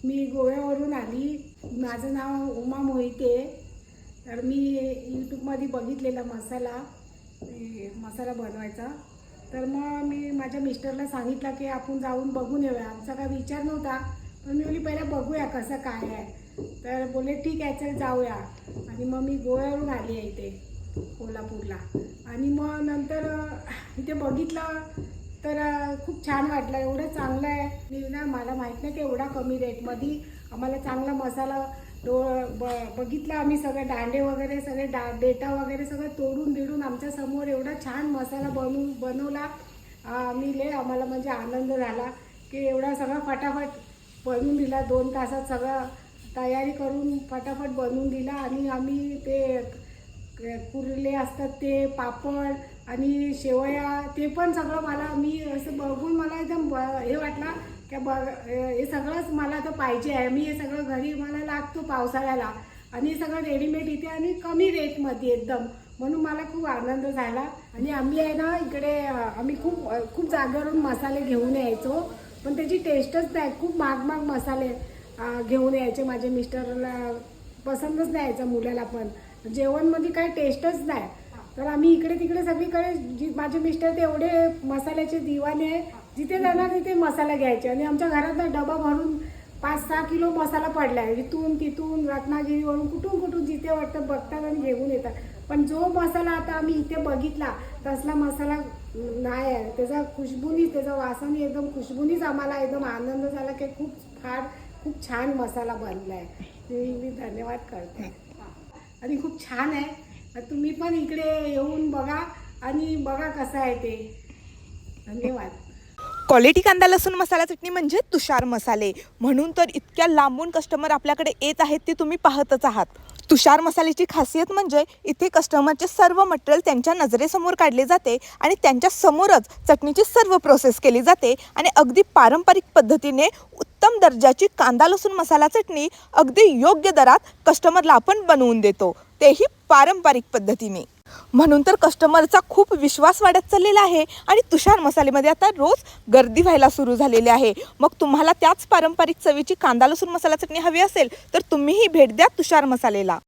मी गोव्यावरून आली. माझं नाव उमा मोहिते. तर मी यूट्यूबमध्ये बघितलेला मसाला बनवायचा. तर मग मी माझ्या मिस्टरला सांगितलं की आपण जाऊन बघून येऊया. आमचा काय विचार नव्हता, पण मी बोलली पहिला बघूया कसं काय आहे. तर बोलले ठीक आहे चल जाऊया. आणि मग मी गोव्यावरून आली आहे इथे कोल्हापूरला. आणि मग नंतर इथे बघितलं तर खूप छान वाटलं. एवढं चांगलं आहे मी ना, मला माहीत नाही की एवढा कमी रेटमध्ये आम्हाला चांगला मसाला बघितला. आम्ही सगळे दांडे वगैरे सगळे डेटा वगैरे सगळं तोडून बिडून आमच्या समोर एवढा छान मसाला बनवला. आम्हाला म्हणजे आनंद झाला की एवढा सगळा फटाफट बनवून दिला. 2 तासात सगळं तयारी करून फटाफट बनवून दिला. आणि आम्ही ते कुरले असतात ते पापड आणि शेवया ते पण सगळं मी असं बघून मला एकदम हे वाटलं की हे सगळंच मला आता पाहिजे आहे. मी हे सगळं घरी मला लागतो पावसाळ्याला. आणि हे सगळं रेडीमेड इथे आणि कमी रेटमध्ये एकदम, म्हणून मला खूप आनंद झाला. आणि आम्ही आहे ना इकडे आम्ही खूप जागेवरून मसाले घेऊन यायचो, पण त्याची टेस्टच नाही. खूप महाग मसाले घेऊन यायचे. माझ्या मिस्टरला पसंतच नाही यायचं, मुलाला पण जेवणमध्ये काही टेस्टच नाही. तर आम्ही इकडे तिकडे सगळीकडे माझे मिस्टर ते एवढे मसाल्याचे दिवाने आहे, जिथे जाणार तिथे मसाला घ्यायचे. आणि आमच्या घरात डबा भरून 5-6 किलो मसाला पडला आहे. इथून तिथून रत्नागिरीवरून कुठून जिथे वाटतं बघतात आणि घेऊन येतात. पण जो मसाला आता आम्ही इथे बघितला तसला मसाला नाही आहे. त्याचा खुशबुनीच, त्याचा वासाने एकदम खुशबुनीच आम्हाला एकदम आनंद झाला की खूप छान मसाला बनला आहे. मी धन्यवाद करते. आणि खूप छान आहे. तुम्ही पण इकडे येऊन बघा आणि बघा कसं आहे ते. धन्यवाद. क्वालिटी कांदा लसूण मसाला चटणी म्हणजे तुषार मसाले, म्हणून तर इतक्या लांबून कस्टमर आपल्याकडे येत आहेत ते तुम्ही पाहतच आहात. तुषार मसाल्याची खासियत म्हणजे इथे कस्टमरचे सर्व मटेरियल त्यांच्या नजरेसमोर काढले जाते आणि त्यांच्या समोरच चटणीची सर्व प्रोसेस केली जाते. आणि अगदी पारंपरिक पद्धतीने उत्तम दर्जाची कांदा लसूण मसाला चटणी अगदी योग्य दरात कस्टमरला आपण बनवून देतो, तेही पारंपरिक पद्धतीने. म्हणून तर कस्टमरचा खूप विश्वास वाढत चाललेला आहे आणि तुषार मसालेमध्ये आता रोज गर्दी व्हायला सुरू झालेली आहे. मग तुम्हाला त्याच पारंपरिक चवीची कांदा लसूण मसाला चटणी हवी असेल तर तुम्हीही भेट द्या तुषार मसालेला.